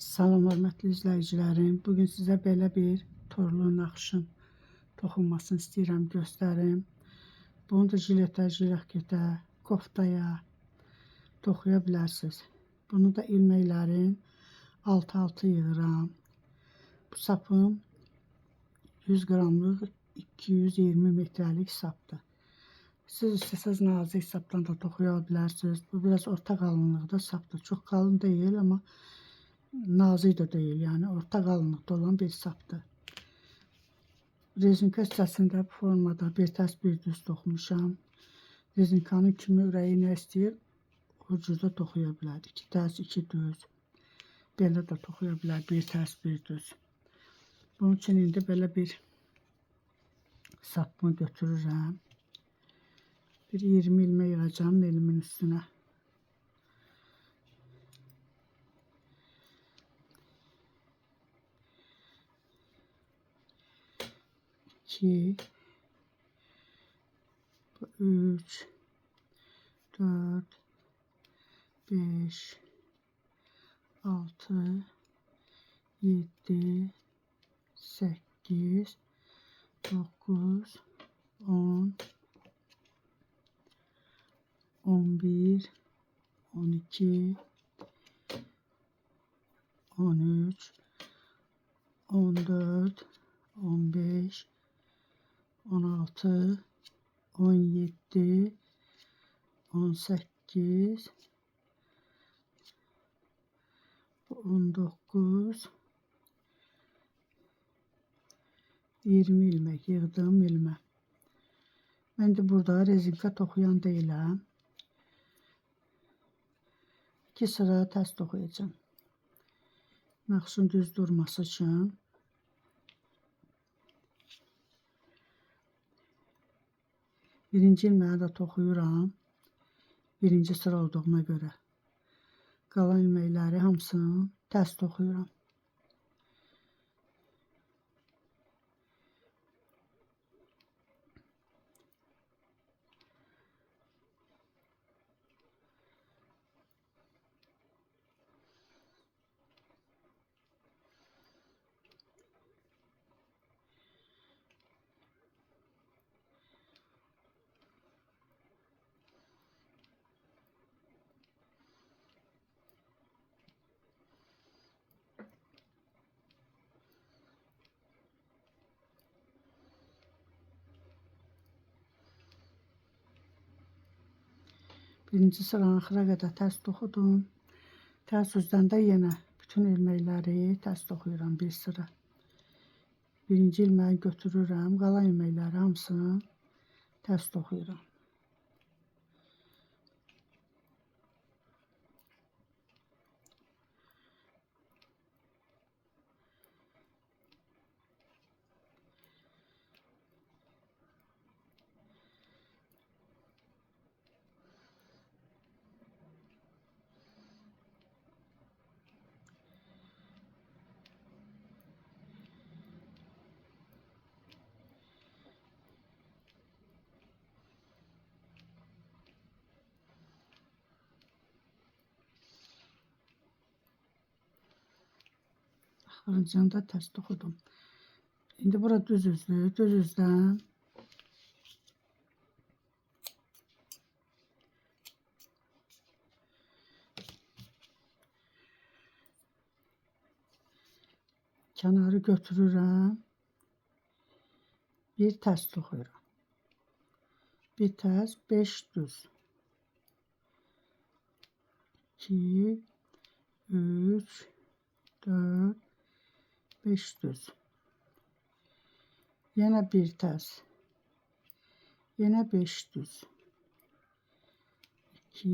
Salam hörmətli izləyicilərim. Bugün sizə belə bir torlu naxışın toxunmasını istəyirəm göstərim. Bunu da jiletə, jaketə, koftaya toxuya bilərsiniz. Bunu da ilməklərin altı yığıram. Bu sapım 100 qramlıq 220 metrlik sapdır. Siz istəsəz nazik sapdan da toxuya bilərsiniz. Bu biraz orta qalınlıqda sapdır. Çox qalın deyil, amma nazik de değil, yani orta qalınlıqda olan bir sapdır. Rezinka hissəsində bu formada bir tərs bir düz toxumuşam. Rezinkanın kimi ürəyi nə istəyir, o cürdə toxuya bilər. 2 tərs, 2 düz. Belə də toxuya bilər, bir tərs bir düz. Bunun üçün indi belə bir sapımı götürürəm. Bir 20 ilmək yığacağım elimin üstünə. 2, 3, 4, 5, 6, 7, 8, 9, 10, 11, 12, 13, 14, 15, 16, 17, 18, 19, 20 ilmek yığdığım ilmə. Mən də burada rezinka toxuyan deyiləm. 2 sıra tərs toxuyacağım. Naxışın düz durması üçün. Birinci ilməyi də toxuyuram. Birinci sıra olduğuna görə. Qalan ilməkləri hamısını tərs toxuyuram. Birinci sıranın axıra qədər tərs toxudum. Tərs üzdən də yenə bütün ilməkləri tərs toxuyuram bir sıra. Birinci ilməyi götürürəm, qalan ilməkləri hamısını tərs toxuyuram. Axırıncını da tərs toxudum. İndi bura düz üzlü, düz üzdən kənarı götürürəm. Bir tərs toxuyuram. Bir tərs, 5 düz. 2, 3, 4, 5 düz. Yenə bir tərs. Yenə 5 düz. 2,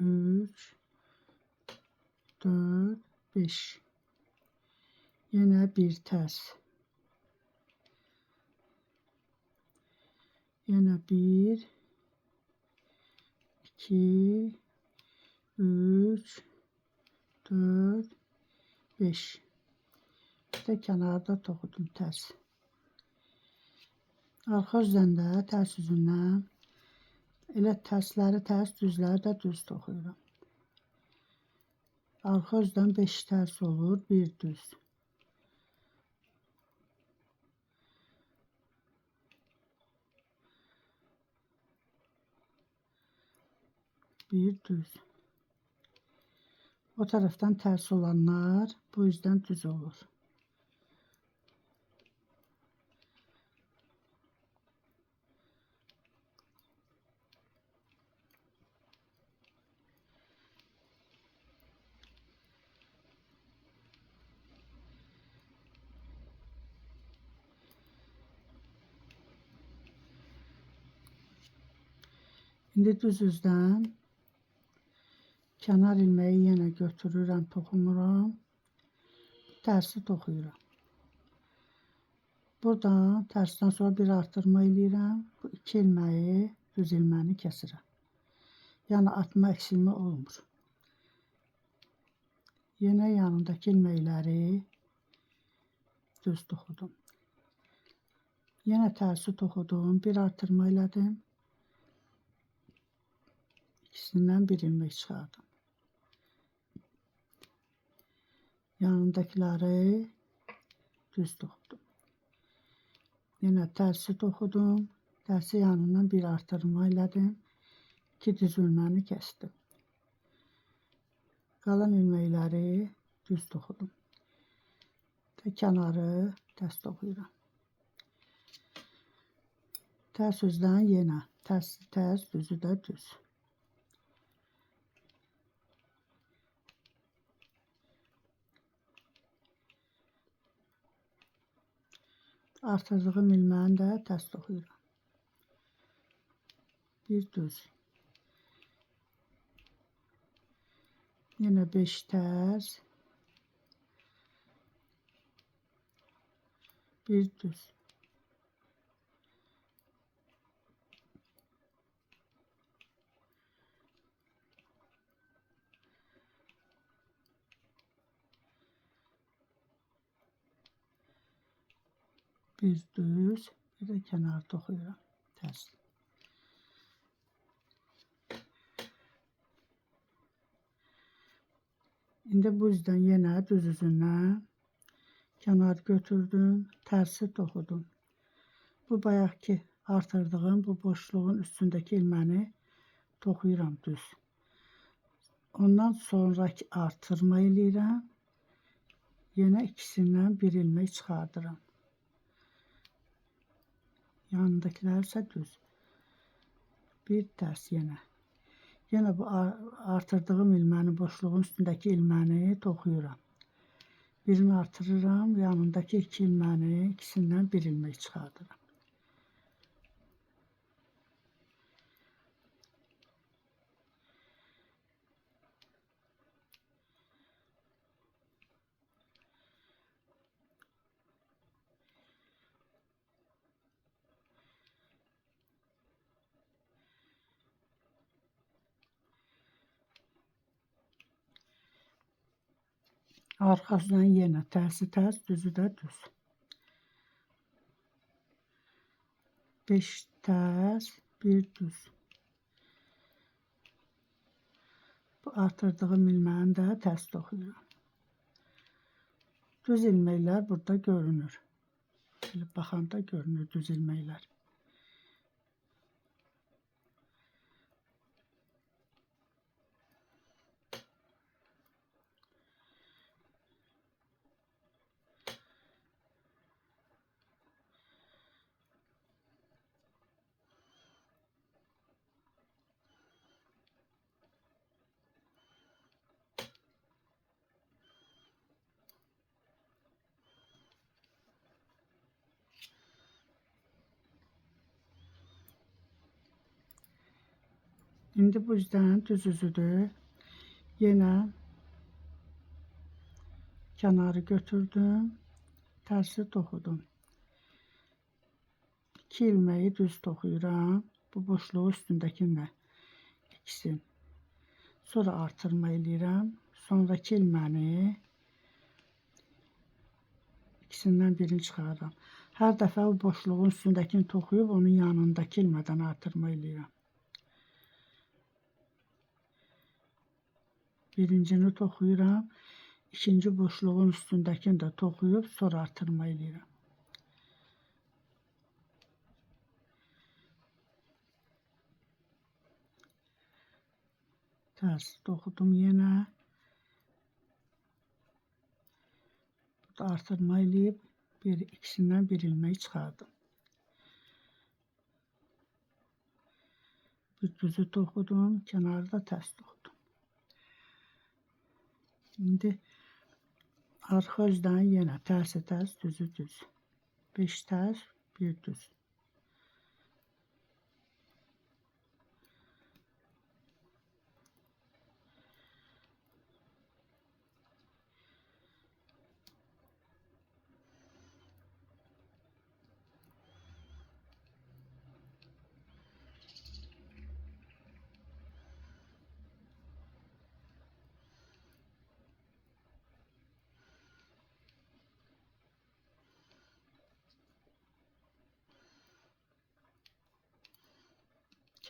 3, 4, 5. Yenə bir tərs. Yenə 1, 2, 3, 4, 5. Bir də kənarda toxudum tərs. Arxa üzdən də tərs üzündən elə tərsləri tərs, düzləri də düz toxuyuram. Arxa üzdən 5 tərs olur, 1 düz. Bir düz. O taraftan ters olanlar bu yüzden düz olur. İndi düz üzdən kənar ilməyi yenə götürürəm, toxumuram. Tərsi toxuyuram. Buradan tərsdən sonra bir artırma eləyirəm. Bu 2 ilməyi, düz ilməni kəsirəm. Yəni atma eksilmə olmur. Yenə yanındakı ilməkləri düz toxudum. Yenə tərsi toxudum, bir artırma elədim. İkisindən bir ilmək çıxardım. Yanındakiləri düz toxudum. Yenə tərsi toxudum. Tərsi yanından bir artırma elədim. 2 düz ilməni kəsdim. Qalan ilməkləri düz toxudum. Kənarı tərs toxuyuram. Tərs üzdən yenə tərsi tərs, düzü də düz. Artırdığım ilməni də tərs toxuyuram. Bir düz. Yenə 5 tərs. Bir düz. Bir düz, bir də kənar toxuyuram. Tərs. İndi bu üzdən yenə düz üzündən kənar götürdüm, tərsi toxudum. Bu bayaqki artırdığım bu boşluğun üstündəki ilməni toxuyuram düz. Ondan sonraki artırma eləyirəm. Yenə ikisindən bir ilmək çıxardıram. Yanındakiler ise düz. Bir tərs yenə. Yenə bu artırdığım ilmənin boşluğun üstündəki ilməni toxuyuram. Birini artırıram, yanındaki 2 ilməni ikisindən bir ilmək çıxardıram. Arxasından yenə tərsi tərs, düzü də düz. 5 tərs, bir düz. Bu artırdığım ilməni də tərs toxuyuram. Düz ilməklər burada görünür. Şöyle baxanda görünür düz ilməklər. İndi bu yüzden düz üzüdür. Yenə kənarı götürdüm, tərsi toxudum. 2 ilməyi düz toxuyuram. Bu boşluğu üstündəkinlə ikisini. Sonra artırma eləyirəm. Sonraki ilməni ikisindən birini çıxarıram. Hər dəfə o boşluğun üstündəkini toxuyub onun yanındakı ilmədən artırma eləyirəm. Birincini toxuyuram. İkinci boşluğun üstündəkini də toxuyub sonra artırma edirəm. Ters toxudum yenə. Burada artırma eləyib ikisindən bir ilmək çıxardım. Bir düzü toxudum, kənarı da ters toxudum. İndi arxa üzdən yenə tərsi tərs, düzü düz. 5 tərs, 1 düz.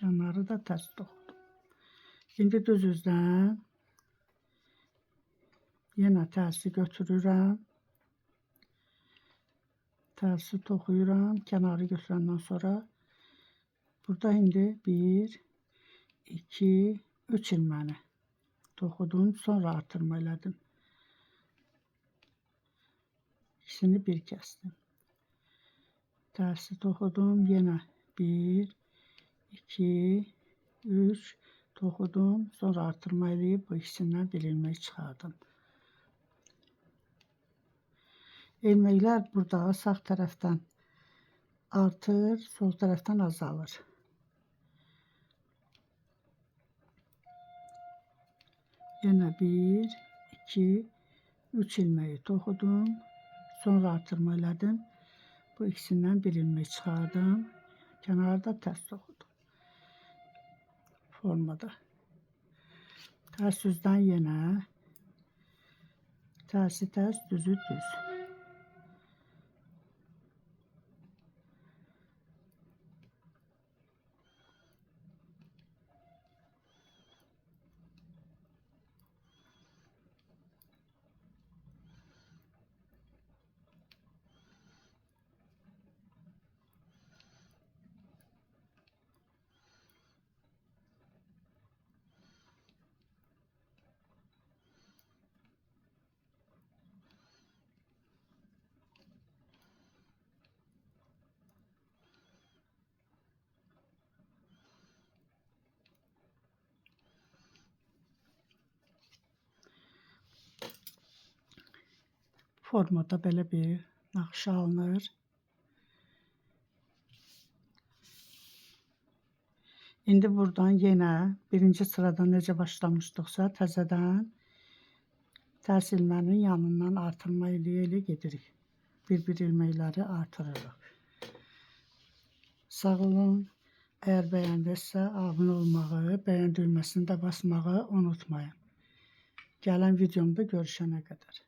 Kənarı da ters toxudum. İndi düz üzdən yenə tərsi götürürəm. Tərsi toxuyuram. Kənarı götürəndən sonra burada indi 1, 2, 3 ilməni toxudum. Sonra artırma elədim. İkisini bir kəsdim. Tərsi toxudum. Yenə 1, 2, 3 toxudum. Sonra artırma eləyib bu ikisindən bir ilmək çıxardım. İlməklər burada sağ tərəfdən artır, sol tərəfdən azalır. Yenə 1, 2, 3 ilməyi toxudum. Sonra artırma elədim. Bu ikisindən bir ilmək çıxardım. Kənarda tərs toxudum. Formada. Tərs üzdən yenə tərsi tərs, düzü düz. Formada belə bir naxışa alınır. İndi buradan yenə birinci sıradan necə başlamışdıqsa təzədən tərs ilmənin yanından artırma eləyə gedirik. Bir ilməkləri artırırıq. Sağ olun. Əgər bəyəndinizsə abunə olmağı, bəyən düyməsini də basmağı unutmayın. Gələn videomda görüşənə qədər.